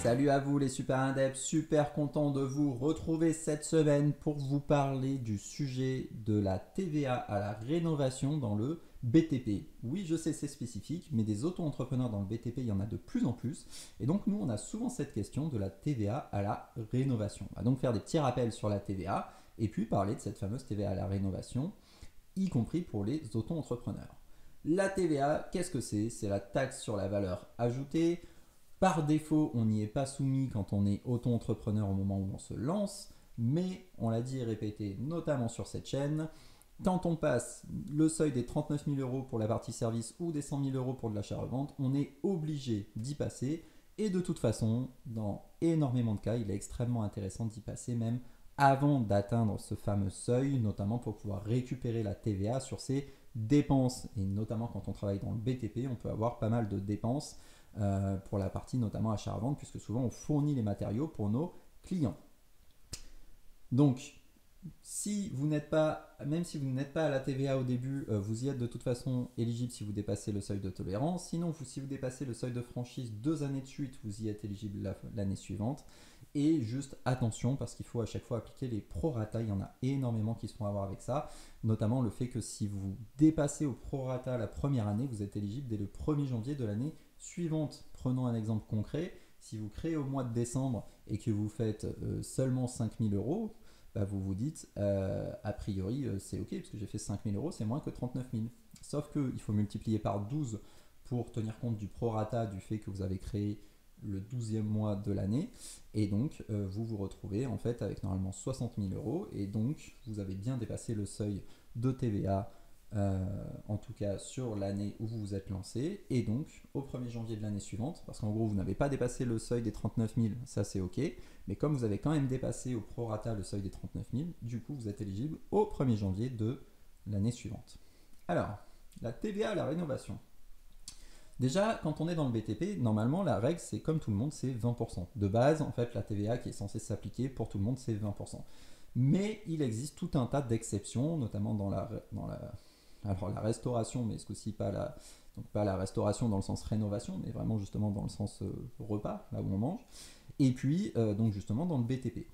Salut à vous les super indeps, super content de vous retrouver cette semaine pour vous parler du sujet de la TVA à la rénovation dans le BTP. Oui, je sais c'est spécifique, mais des auto-entrepreneurs dans le BTP, il y en a de plus en plus. Et donc nous, on a souvent cette question de la TVA à la rénovation. On va donc faire des petits rappels sur la TVA et puis parler de cette fameuse TVA à la rénovation, y compris pour les auto-entrepreneurs. La TVA, qu'est-ce que c'est? C'est la taxe sur la valeur ajoutée. Par défaut, on n'y est pas soumis quand on est auto-entrepreneur au moment où on se lance, mais on l'a dit et répété notamment sur cette chaîne, quand on passe le seuil des 39 000 euros pour la partie service ou des 100 000 euros pour de l'achat-revente, on est obligé d'y passer et de toute façon, dans énormément de cas, il est extrêmement intéressant d'y passer même avant d'atteindre ce fameux seuil, notamment pour pouvoir récupérer la TVA sur ses dépenses. Et notamment quand on travaille dans le BTP, on peut avoir pas mal de dépenses pour la partie notamment achat-revente, puisque souvent on fournit les matériaux pour nos clients. Donc, si vous n'êtes pas, même si vous n'êtes pas à la TVA au début, vous y êtes de toute façon éligible si vous dépassez le seuil de tolérance. Sinon, si vous dépassez le seuil de franchise 2 années de suite, vous y êtes éligible l'année suivante. Et juste attention, parce qu'il faut à chaque fois appliquer les prorata, il y en a énormément qui se font avoir avec ça, notamment le fait que si vous dépassez au prorata la première année, vous êtes éligible dès le 1er janvier de l'année suivante. Prenons un exemple concret, si vous créez au mois de décembre et que vous faites seulement 5 000 euros, bah vous vous dites, a priori, c'est ok, parce que j'ai fait 5 000 euros, c'est moins que 39 000. Sauf qu'il faut multiplier par 12 pour tenir compte du prorata, du fait que vous avez créé le 12e mois de l'année. Et donc, vous vous retrouvez en fait avec normalement 60 000 euros. Et donc, vous avez bien dépassé le seuil de TVA, en tout cas sur l'année où vous vous êtes lancé. Et donc, au 1er janvier de l'année suivante, parce qu'en gros, vous n'avez pas dépassé le seuil des 39 000, ça c'est ok. Mais comme vous avez quand même dépassé au prorata le seuil des 39 000, du coup, vous êtes éligible au 1er janvier de l'année suivante. Alors, la TVA à la rénovation. Déjà, quand on est dans le BTP, normalement, la règle, c'est comme tout le monde, c'est 20%. De base, en fait, la TVA qui est censée s'appliquer pour tout le monde, c'est 20%. Mais il existe tout un tas d'exceptions, notamment dans la restauration, mais ce coup-ci pas la restauration dans le sens rénovation, mais vraiment justement dans le sens repas, là où on mange. Et puis, donc justement, dans le BTP.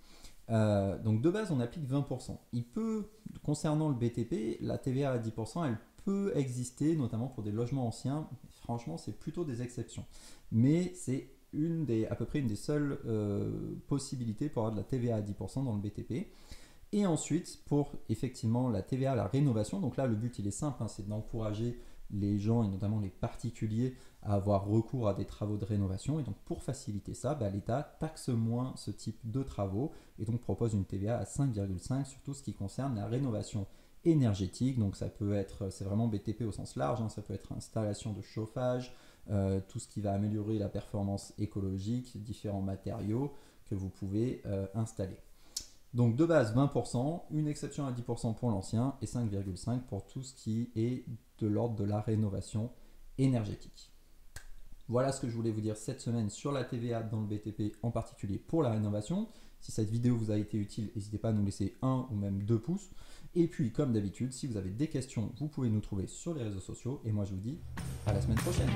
Donc de base, on applique 20%. Concernant le BTP, la TVA à 10%, elle peut exister, notamment pour des logements anciens. Franchement, c'est plutôt des exceptions. Mais c'est à peu près une des seules possibilités pour avoir de la TVA à 10% dans le BTP. Et ensuite, pour effectivement la TVA à la rénovation, donc là, le but, il est simple, hein, c'est d'encourager les gens, et notamment les particuliers, à avoir recours à des travaux de rénovation. Et donc, pour faciliter ça, l'État taxe moins ce type de travaux et donc propose une TVA à 5,5 sur tout ce qui concerne la rénovation énergétique. Donc, ça peut être, c'est vraiment BTP au sens large, hein, ça peut être installation de chauffage, tout ce qui va améliorer la performance écologique, différents matériaux que vous pouvez installer. Donc de base 20%, une exception à 10% pour l'ancien et 5,5% pour tout ce qui est de l'ordre de la rénovation énergétique. Voilà ce que je voulais vous dire cette semaine sur la TVA dans le BTP, en particulier pour la rénovation. Si cette vidéo vous a été utile, n'hésitez pas à nous laisser 1 ou même 2 pouces. Et puis comme d'habitude, si vous avez des questions, vous pouvez nous trouver sur les réseaux sociaux. Et moi je vous dis à la semaine prochaine.